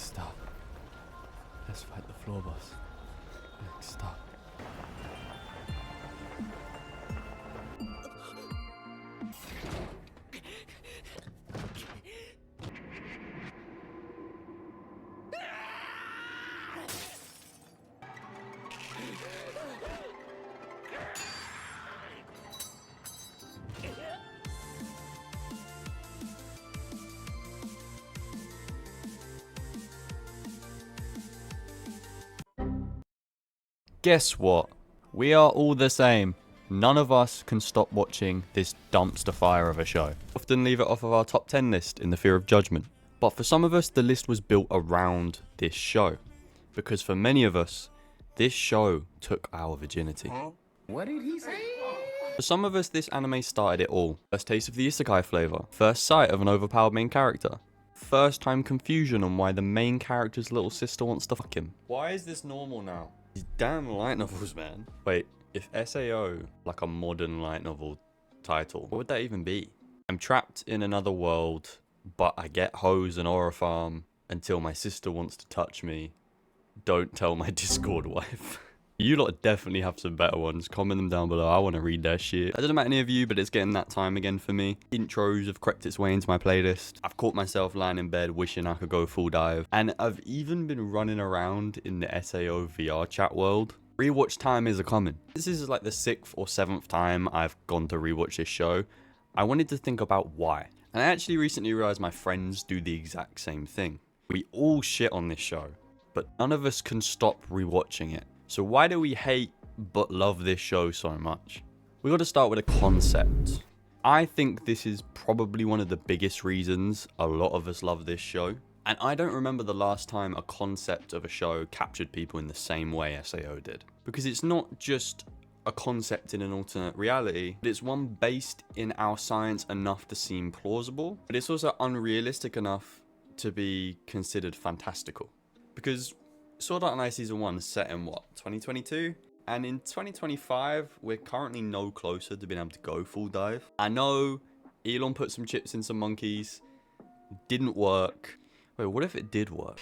Next up. Let's fight the floor boss. Next up. Guess what? We are all the same. None of us can stop watching this dumpster fire of a show. Often leave it off of our top 10 list in the fear of judgment. But for some of us, the list was built around this show. Because for many of us, this show took our virginity. What did he say? For some of us, this anime started it all. First taste of the Isekai flavor. First sight of an overpowered main character. First time confusion on why the main character's little sister wants to fuck him. Why is this normal now? These damn light novels, man. Wait, if SAO, like a modern light novel title, what would that even be? I'm trapped in another world, but I get hoes and aura farm until my sister wants to touch me. Don't tell my Discord wife. You lot definitely have some better ones. Comment them down below. I want to read their shit. I don't know about any of you, but it's getting that time again for me. Intros have crept its way into my playlist. I've caught myself lying in bed wishing I could go full dive. And I've even been running around in the SAO VR chat world. Rewatch time is a coming. This is like the 6th or 7th time I've gone to rewatch this show. I wanted to think about why. And I actually recently realized my friends do the exact same thing. We all shit on this show, but none of us can stop rewatching it. So why do we hate but love this show so much? We got to start with a concept. I think this is probably one of the biggest reasons a lot of us love this show. And I don't remember the last time a concept of a show captured people in the same way SAO did. Because it's not just a concept in an alternate reality, but it's one based in our science enough to seem plausible, but it's also unrealistic enough to be considered fantastical. Because Sword Art Online Season 1 is set in what, 2022? And in 2025, we're currently no closer to being able to go full dive. I know Elon put some chips in some monkeys, didn't work. Wait, what if it did work?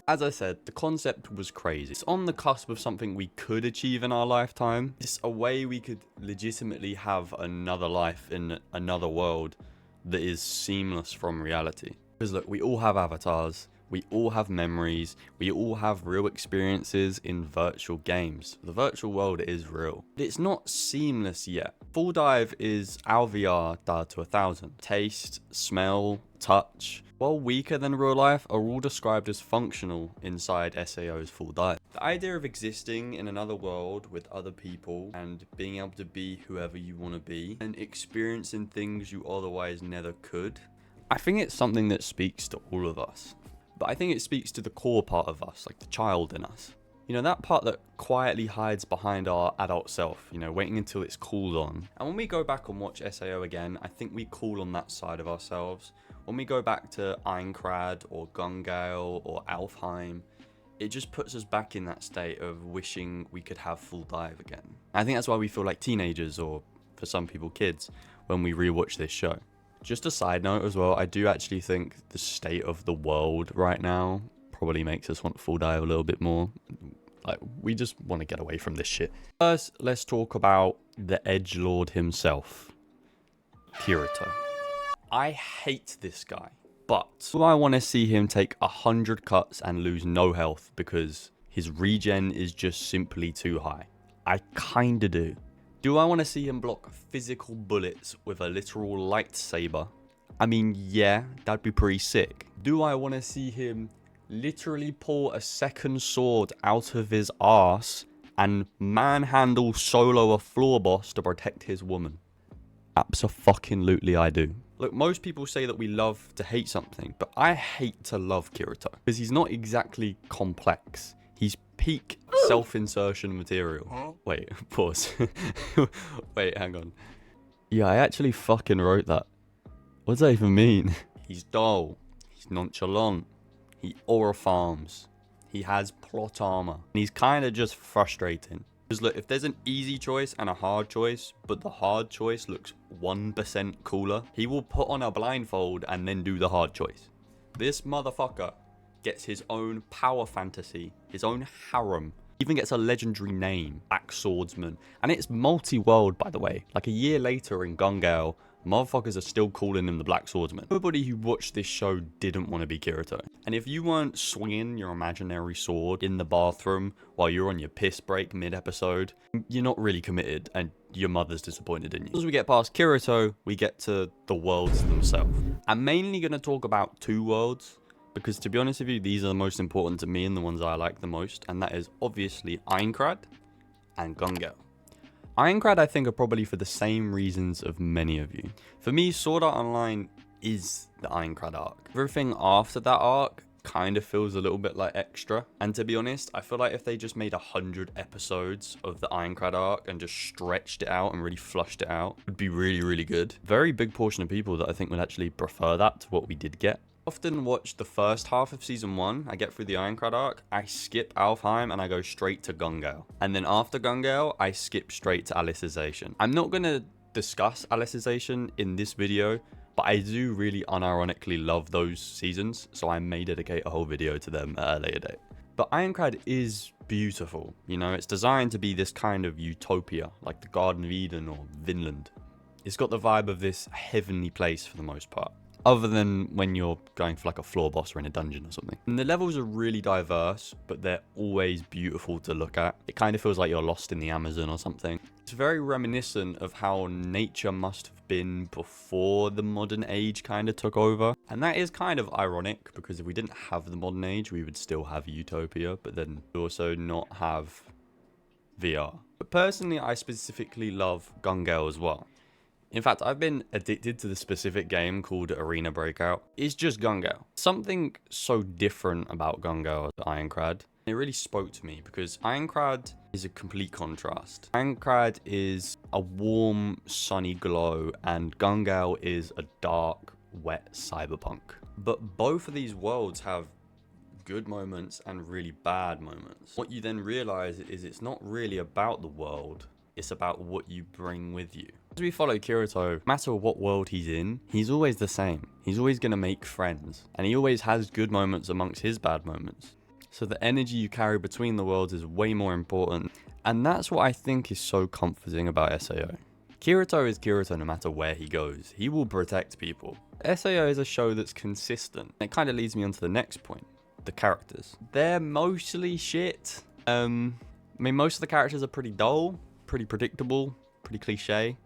As I said, the concept was crazy. It's on the cusp of something we could achieve in our lifetime. It's a way we could legitimately have another life in another world that is seamless from reality. Because look, we all have avatars, we all have memories, we all have real experiences in virtual games. The virtual world is real. But it's not seamless yet. Full Dive is our VR dialed to 1,000. Taste, smell, touch, while weaker than real life, are all described as functional inside SAO's Full Dive. The idea of existing in another world with other people and being able to be whoever you want to be and experiencing things you otherwise never could, I think it's something that speaks to all of us. But I think it speaks to the core part of us, like the child in us. You know, that part that quietly hides behind our adult self, you know, waiting until it's called on. And when we go back and watch SAO again, I think we call on that side of ourselves. When we go back to Aincrad or Gungale or Alfheim, it just puts us back in that state of wishing we could have Full Dive again. I think that's why we feel like teenagers, or for some people kids, when we rewatch this show. Just a side note as well, I do actually think the state of the world right now probably makes us want Full Dive a little bit more. Like, we just want to get away from this shit. First, let's talk about the Edgelord himself, Kirito. I hate this guy, but do I want to see him take 100 cuts and lose no health because his regen is just simply too high? I kinda do. Do I want to see him block physical bullets with a literal lightsaber? I mean, yeah, that'd be pretty sick. Do I want to see him literally pull a second sword out of his ass and manhandle solo a floor boss to protect his woman? Abso-fucking-lutely I do. Look, most people say that we love to hate something, but I hate to love Kirito because he's not exactly complex. He's peak self-insertion material. Wait, pause. Wait, hang on. Yeah, I actually fucking wrote that. What does that even mean? He's dull. He's nonchalant. He aura farms. He has plot armor. And he's kind of just frustrating. Because look, if there's an easy choice and a hard choice, but the hard choice looks 1% cooler, he will put on a blindfold and then do the hard choice. This motherfucker gets his own power fantasy, his own harem, even gets a legendary name, Black Swordsman. And it's multi-world, by the way. Like a year later in Gungale, motherfuckers are still calling him the Black Swordsman. Everybody who watched this show didn't want to be Kirito. And if you weren't swinging your imaginary sword in the bathroom while you're on your piss break mid-episode, you're not really committed and your mother's disappointed in you. As we get past Kirito, we get to the worlds themselves. I'm mainly going to talk about 2 worlds, because to be honest with you, these are the most important to me and the ones I like the most. And that is obviously Aincrad and Gungale. Aincrad, I think, are probably for the same reasons of many of you. For me, Sword Art Online is the Aincrad arc. Everything after that arc kind of feels a little bit like extra. And to be honest, I feel like if they just made 100 episodes of the Aincrad arc and just stretched it out and really flushed it out, it would be really, really good. Very big portion of people that I think would actually prefer that to what we did get. Often watch the first half of season 1, I get through the Aincrad arc, I skip Alfheim and I go straight to Gungale. And then after Gungale, I skip straight to Alicization. I'm not going to discuss Alicization in this video, but I do really unironically love those seasons, so I may dedicate a whole video to them at a later date. But Aincrad is beautiful, you know, it's designed to be this kind of utopia, like the Garden of Eden or Vinland. It's got the vibe of this heavenly place for the most part. Other than when you're going for like a floor boss or in a dungeon or something. And the levels are really diverse, but they're always beautiful to look at. It kind of feels like you're lost in the Amazon or something. It's very reminiscent of how nature must have been before the modern age kind of took over. And that is kind of ironic, because if we didn't have the modern age, we would still have utopia, but then also not have VR. But personally, I specifically love Gungale as well. In fact, I've been addicted to the specific game called Arena Breakout. It's just Gungale. Something so different about Gungale as Aincrad. It really spoke to me because Aincrad is a complete contrast. Aincrad is a warm, sunny glow, and Gungale is a dark, wet cyberpunk. But both of these worlds have good moments and really bad moments. What you then realize is it's not really about the world. It's about what you bring with you. As we follow Kirito, no matter what world he's in, he's always the same. He's always going to make friends. And he always has good moments amongst his bad moments. So the energy you carry between the worlds is way more important. And that's what I think is so comforting about SAO. Kirito is Kirito no matter where he goes. He will protect people. SAO is a show that's consistent. It kind of leads me on to the next point. The characters. They're mostly shit. I mean, most of the characters are pretty dull. Pretty predictable, pretty cliche.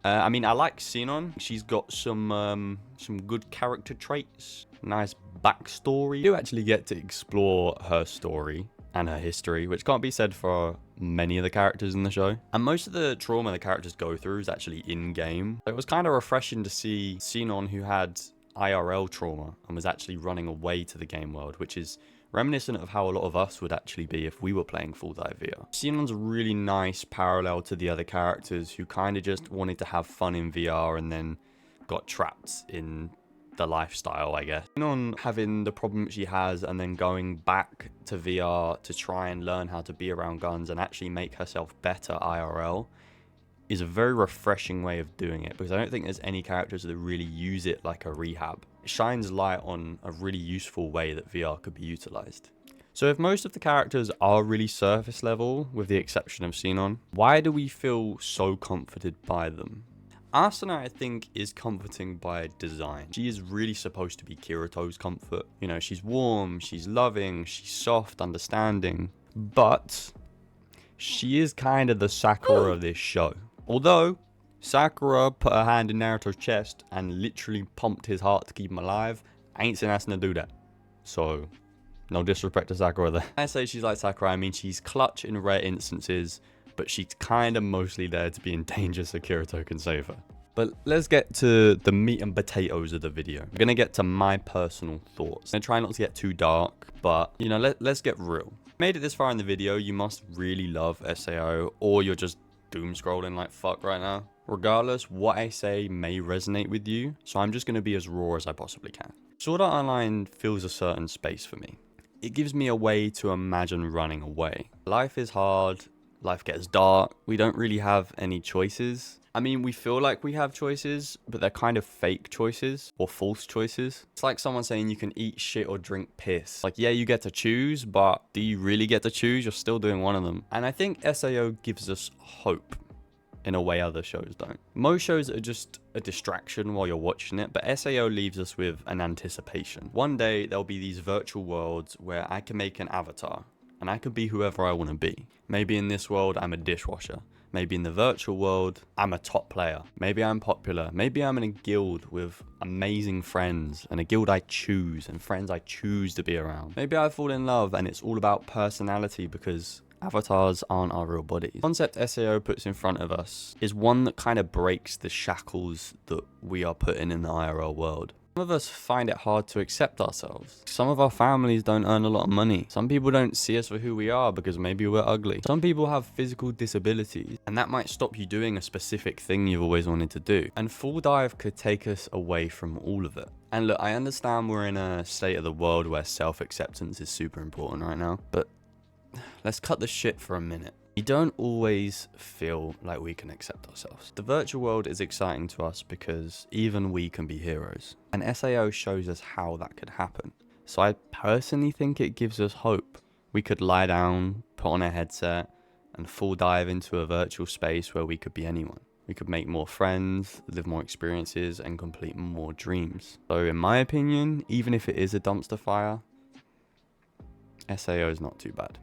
I mean, I like Sinon. She's got some good character traits, nice backstory. You do actually get to explore her story and her history, which can't be said for many of the characters in the show. And most of the trauma the characters go through is actually in-game. It was kind of refreshing to see Sinon, who had IRL trauma and was actually running away to the game world, which is reminiscent of how a lot of us would actually be if we were playing full dive VR. Sinon's a really nice parallel to the other characters who kind of just wanted to have fun in VR and then got trapped in the lifestyle, I guess. Sinon having the problem she has and then going back to VR to try and learn how to be around guns and actually make herself better IRL is a very refreshing way of doing it, because I don't think there's any characters that really use it like a rehab. It shines light on a really useful way that VR could be utilized. So if most of the characters are really surface level, with the exception of Sinon, why do we feel so comforted by them? Asuna, I think, is comforting by design. She is really supposed to be Kirito's comfort. You know, she's warm, she's loving, she's soft, understanding, but she is kind of the Sakura of this show. Although Sakura put her hand in Naruto's chest and literally pumped his heart to keep him alive, I ain't seen Asuna do that. So, no disrespect to Sakura there. I say she's like Sakura, I mean she's clutch in rare instances, but she's kind of mostly there to be in danger so Kirito can save her. But let's get to the meat and potatoes of the video. I'm gonna get to my personal thoughts. I'm gonna try not to get too dark, but you know, let's get real. Made it this far in the video, you must really love SAO, or you're just doom scrolling like fuck right now. Regardless, what I say may resonate with you, so I'm just gonna be as raw as I possibly can. Sword Art Online fills a certain space for me. It gives me a way to imagine running away. Life is hard, life gets dark, we don't really have any choices. I mean, we feel like we have choices, but they're kind of fake choices or false choices. It's like someone saying you can eat shit or drink piss. Like, yeah, you get to choose, but do you really get to choose? You're still doing one of them. And I think SAO gives us hope in a way other shows don't. Most shows are just a distraction while you're watching it, but SAO leaves us with an anticipation. One day, there'll be these virtual worlds where I can make an avatar, and I can be whoever I want to be. Maybe in this world, I'm a dishwasher. Maybe in the virtual world, I'm a top player. Maybe I'm popular. Maybe I'm in a guild with amazing friends and a guild I choose and friends I choose to be around. Maybe I fall in love and it's all about personality because avatars aren't our real bodies. The concept SAO puts in front of us is one that kind of breaks the shackles that we are putting in the IRL world. Some of us find it hard to accept ourselves. Some of our families don't earn a lot of money. Some people don't see us for who we are because maybe we're ugly. Some people have physical disabilities, and that might stop you doing a specific thing you've always wanted to do. And Full Dive could take us away from all of it. And look, I understand we're in a state of the world where self-acceptance is super important right now, but let's cut the shit for a minute. We don't always feel like we can accept ourselves. The virtual world is exciting to us because even we can be heroes. And SAO shows us how that could happen. So I personally think it gives us hope. We could lie down, put on a headset, and full dive into a virtual space where we could be anyone. We could make more friends, live more experiences, and complete more dreams. So in my opinion, even if it is a dumpster fire, SAO is not too bad.